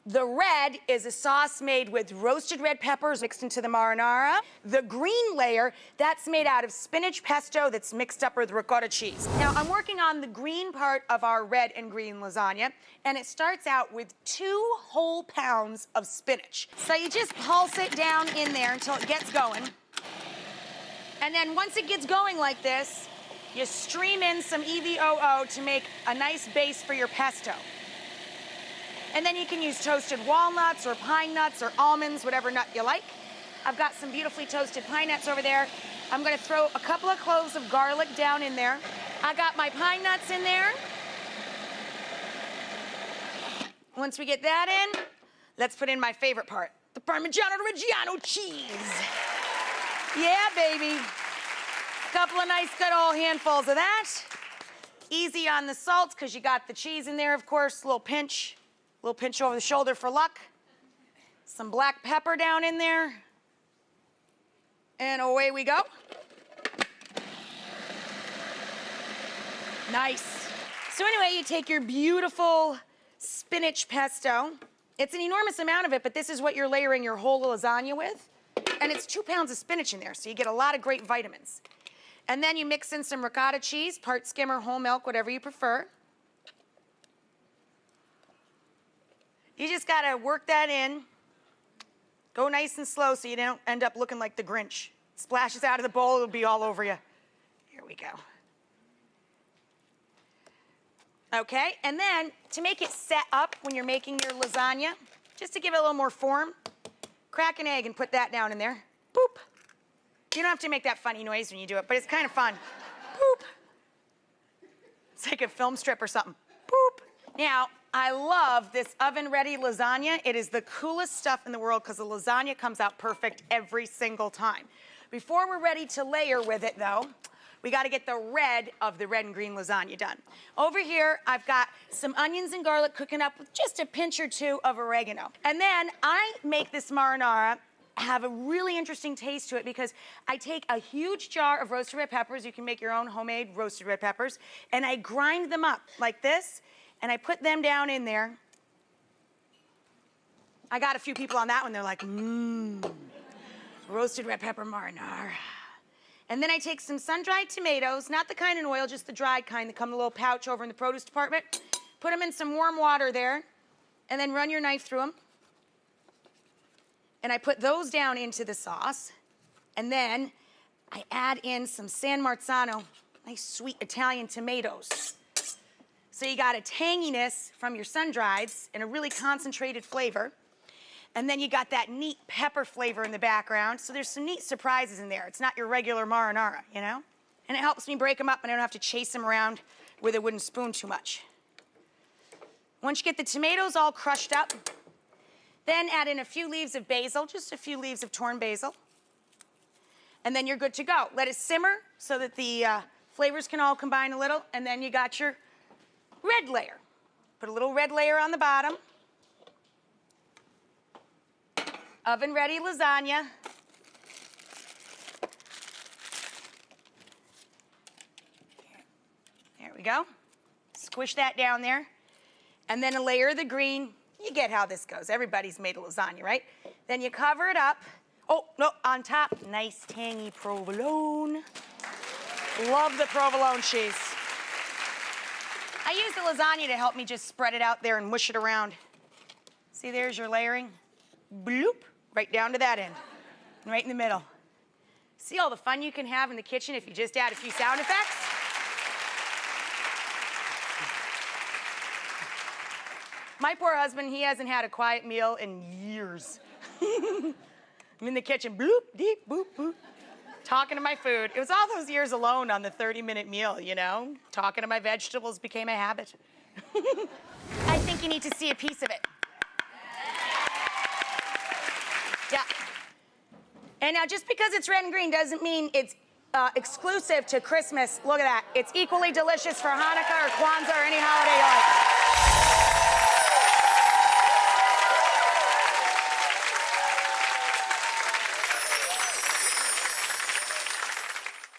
The red is a sauce made with roasted red peppers mixed into the marinara. The green layer, that's made out of spinach pesto that's mixed up with ricotta cheese. Now, I'm working on the green part of our red and green lasagna, and it starts out with 2 whole pounds of spinach. So you just pulse it down in there until it gets going. And then once it gets going like this, you stream in some EVOO to make a nice base for your pesto. And then you can use toasted walnuts or pine nuts or almonds, whatever nut you like. I've got some beautifully toasted pine nuts over there. I'm gonna throw a couple of cloves of garlic down in there. I got my pine nuts in there. Once we get that in, let's put in my favorite part, the Parmigiano-Reggiano cheese. Yeah, baby. Couple of nice good old handfuls of that. Easy on the salt, because you got the cheese in there, of course, a little pinch over the shoulder for luck. Some black pepper down in there. And away we go. Nice. So anyway, you take your beautiful spinach pesto. It's an enormous amount of it, but this is what you're layering your whole lasagna with. And it's 2 pounds of spinach in there, so you get a lot of great vitamins. And then you mix in some ricotta cheese, part skim or whole milk, whatever you prefer. You just gotta work that in. Go nice and slow so you don't end up looking like the Grinch. Splashes out of the bowl, it'll be all over you. Here we go. Okay, and then to make it set up when you're making your lasagna, just to give it a little more form, crack an egg and put that down in there. Boop. You don't have to make that funny noise when you do it, but it's kind of fun. Boop. It's like a film strip or something. Boop. Now, I love this oven-ready lasagna. It is the coolest stuff in the world because the lasagna comes out perfect every single time. Before we're ready to layer with it, though, we got to get the red of the red and green lasagna done. Over here, I've got some onions and garlic cooking up with just a pinch or 2 of oregano. And then I make this marinara have a really interesting taste to it because I take a huge jar of roasted red peppers. You can make your own homemade roasted red peppers. And I grind them up like this. And I put them down in there. I got a few people on that one. They're like, roasted red pepper marinara. And then I take some sun-dried tomatoes, not the kind in oil, just the dried kind that come in a little pouch over in the produce department. Put them in some warm water there, and then run your knife through them. And I put those down into the sauce. And then I add in some San Marzano, nice sweet Italian tomatoes. So you got a tanginess from your sun-drieds and a really concentrated flavor. And then you got that neat pepper flavor in the background. So there's some neat surprises in there. It's not your regular marinara, you know? And it helps me break them up and I don't have to chase them around with a wooden spoon too much. Once you get the tomatoes all crushed up, then add in a few leaves of basil, just a few leaves of torn basil. And then you're good to go. Let it simmer so that the flavors can all combine a little. And then you got your red layer. Put a little red layer on the bottom. Oven-ready lasagna. There we go. Squish that down there. And then a layer of the green. You get how this goes. Everybody's made a lasagna, right? Then you cover it up. Oh, no, on top, nice tangy provolone. Love the provolone cheese. I use the lasagna to help me just spread it out there and mush it around. See, there's your layering. Bloop, right down to that end. Right in the middle. See all the fun you can have in the kitchen if you just add a few sound effects? My poor husband, he hasn't had a quiet meal in years. I'm in the kitchen, bloop, deep, boop, boop, talking to my food. It was all those years alone on the 30-minute meal, you know? Talking to my vegetables became a habit. I think you need to see a piece of it. Yeah. And now just because it's red and green doesn't mean it's exclusive to Christmas. Look at that. It's equally delicious for Hanukkah or Kwanzaa or any holiday you like.